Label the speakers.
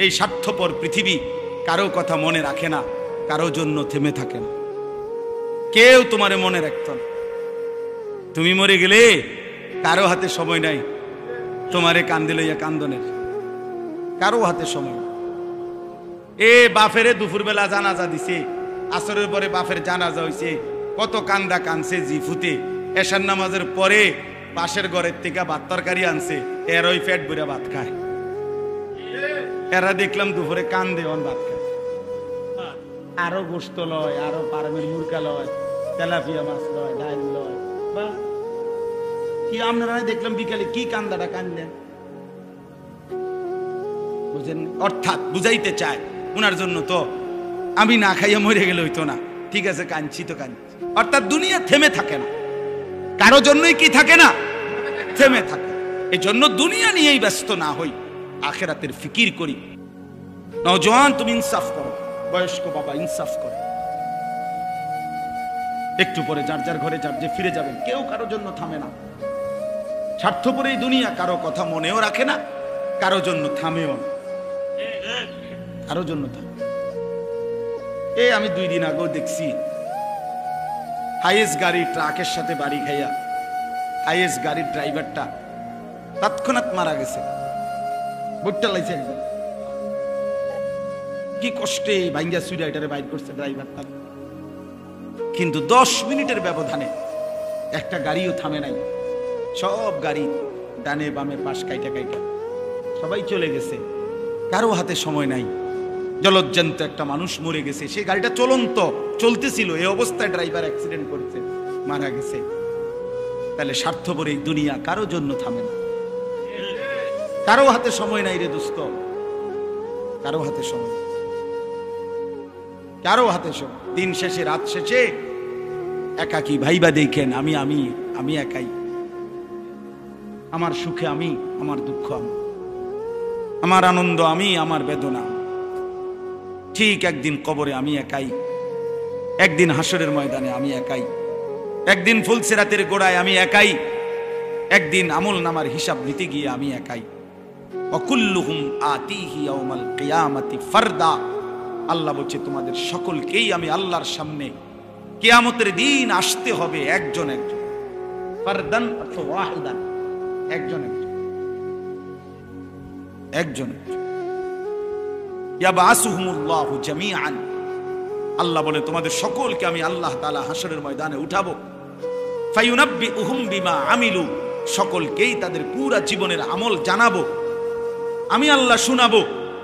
Speaker 1: এই স্বার্থপর পৃথিবী কারো কথা মনে রাখে না, কারো জন্য থেমে থাকে না, কেউ তোমারে মনে রাখত না। তুমি মরে গেলে কারো হাতে সময় নাই তোমারে কান্দে লইয়া কান্দনের, কারো হাতে সময়। এ বাফেরে দুপুরবেলা জানাজা দিছে, আসরের পরে বাফের জানাজা হইছে, কত কান্দা কানছে জিফুতে। এশার নামাজের পরে পাশের ঘরের থেকে ভাত তরকারি আনছে, এর ওই পেট ভরে ভাত খায়। এরা দেখলাম দুপুরে কান্দে অন ভাত খায়, আরো গোস্ত লয়, আরো পারমের মুরগা লয়, তেলাপিয়া মাছ লয়, ডাল লয়। বা কি আপনারা দেখলাম বিকালে কি কান্দাটা কান্দেন, বুঝেন? অর্থাৎ বুঝাইতে চায় উনার জন্য তো আমি না খাইয়া মরে গেলে হইতো না, ঠিক আছে কাঁদছি তো কাঁদছি। অর্থাৎ দুনিয়া থেমে থাকে না, কারো জন্যই কি থাকে না, থেমে থাকে। এই জন্য দুনিয়া নিয়েই ব্যস্ত না হই, আখেরাতের ফিকির করি। নওজোয়ান তুমি ইনসাফ করো, বয়স্ক বাবা ইনসাফ করো। একটু পরে যার যার ঘরে যার যে ফিরে যাবেন, কেউ কারো জন্য থামে না। স্বার্থপর এই দুনিয়া কারো কথা মনেও রাখে না, কারো জন্য থামেও না, কারো জন্য থামে। আমি 2 দিন আগেও দেখছি হাইয়েস্ট গাড়ি ট্রাকের সাথে বাড়ি খাইয়া হাইয়েস্ট গাড়ির ড্রাইভারটা তৎক্ষণাৎ মারা গেছে, বুটটা লাইছে একদম। কি কষ্টে ভাঙ্গা সুইডা এটারে বাইর করছে ড্রাইভারটা, কিন্তু 10 মিনিটের ব্যবধানে একটা গাড়িও থামে নাই। সব গাড়ি ডানে বামে পাশ কাইটা কাইটা সবাই চলে গেছে, কারো হাতে সময় নাই। জলজ্জান্ত একটা মানুষ মরে গেছে, সেই গাড়িটা চলন্ত চলতেছিল, এই অবস্থায় ড্রাইভার অ্যাক্সিডেন্ট করেছে, মারা গেছে। তাহলে স্বার্থপর এই দুনিয়া কারো জন্য থামে না, কারো হাতে সময় নাই রে দোস্ত, কারো হাতে সময়, কারো হাতে সময়। দিন শেষে রাত শেষে একাকী ভাইবা দেখেন, আমি আমি আমি একাই, আমার সুখে আমি, আমার দুঃখ আমি, আমার আনন্দ আমি, আমার বেদনা। ঠিক একদিন কবরে আমি একাই, একদিন হাসরের ময়দানে আমি একাই, একদিন ফুলসিরাতের গোড়ায় আমি একাই, একদিন আমল নামার হিসাব নিতে গিয়ে আমি একাই। ওয়াকুল্লুহুম আতিহি ইয়াউমাল কিয়ামাতি ফারদা। আল্লাহ বলছে তোমাদের সকলকেই আমি আল্লাহর সামনে কিয়ামতের দিন আসতে হবে একজন একজন, ফারদান অথবা ওয়াহিদান, একজন একজন, একজন একজন। ইয়াবাসুহুমুল্লাহু জামিআন। আল্লাহ বলে তোমাদের সকলকে আমি আল্লাহ তাআলা হাসরের ময়দানে উঠাবো। ফায়ুনাব্বিউহুম বিমা আমিলু। সকলকেই তাদের পুরা জীবনের আমল জানাবো, আমি আল্লাহ শুনাবো।